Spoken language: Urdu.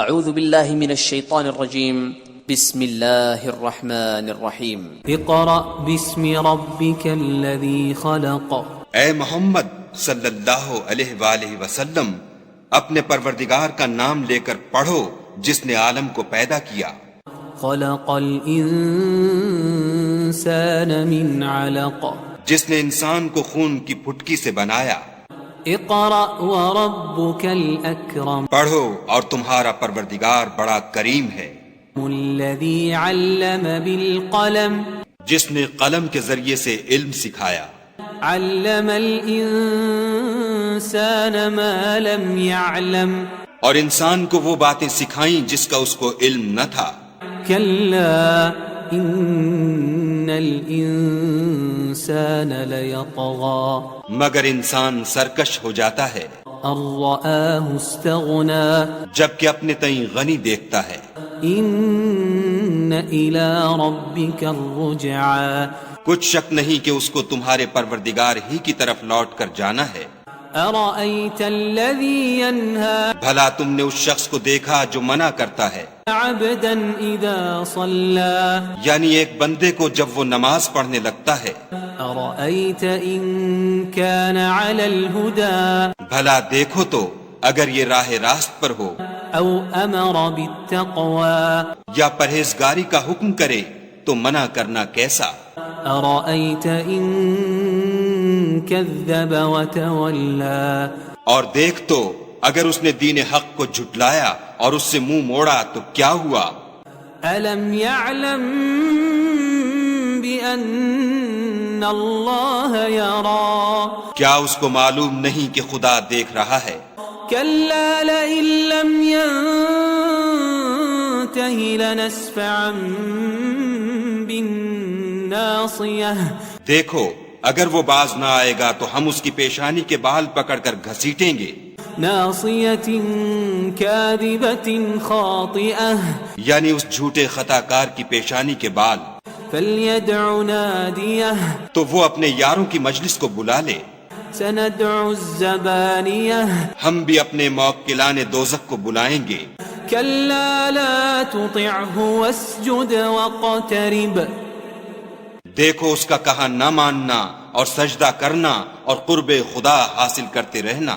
اعوذ باللہ من الشیطان الرجیم بسم اللہ الرحمن الرحیم اقرأ باسم ربک الذی خلق۔ اے محمد صلی اللہ علیہ وآلہ وسلم اپنے پروردگار کا نام لے کر پڑھو جس نے عالم کو پیدا کیا۔ خلق الانسان من علق، جس نے انسان کو خون کی پھٹکی سے بنایا۔ اقرأ وربک الاکرم، پڑھو اور تمہارا پروردگار بڑا کریم ہے۔ الذی علم بالقلم، جس نے قلم کے ذریعے سے علم سکھایا۔ علم الانسان ما لم يعلم، اور انسان کو وہ باتیں سکھائیں جس کا اس کو علم نہ تھا۔ کلا ان الانسان لیطغی، مگر انسان سرکش ہو جاتا ہے ان رآہ استغنی، جبکہ اپنے تئیں غنی دیکھتا ہے۔ ان الی ربک الرجعی، کچھ شک نہیں کہ اس کو تمہارے پروردگار ہی کی طرف لوٹ کر جانا ہے۔ ارأیت الذی ینہی بھلا تم نے اس شخص کو دیکھا جو منع کرتا ہے، عبدا اذا صلی، یعنی ایک بندے کو جب وہ نماز پڑھنے لگتا ہے۔ ارأیت ان کان علی الہدی، بھلا دیکھو تو اگر یہ راہ راست پر ہو، او امر بالتقوی، یا پرہیزگاری کا حکم کرے تو منع کرنا کیسا؟ ارأیت ان کذب وتولی، اور دیکھ تو اگر اس نے دین حق کو جھٹلایا اور اس سے منہ موڑا تو کیا ہوا؟ الم یعلم بان اللہ یری، کیا اس کو معلوم نہیں کہ خدا دیکھ رہا ہے؟ کلا لئن لم ینتہ لنسفعا بالناصیہ، دیکھو اگر وہ باز نہ آئے گا تو ہم اس کی پیشانی کے بال پکڑ کر گھسیٹیں گے۔ ناصیۃ کاذبۃ خاطئہ، یعنی اس جھوٹے خطا کار کی پیشانی کے بال۔ فلیدع نادیہ، تو وہ اپنے یاروں کی مجلس کو بلا لے۔ سندع الزبانیہ، ہم بھی اپنے موکلان دوزخ کو بلائیں گے۔ کلا لا تطعہ واسجد واقترب، دیکھو اس کا کہا نہ ماننا اور سجدہ کرنا اور قرب خدا حاصل کرتے رہنا۔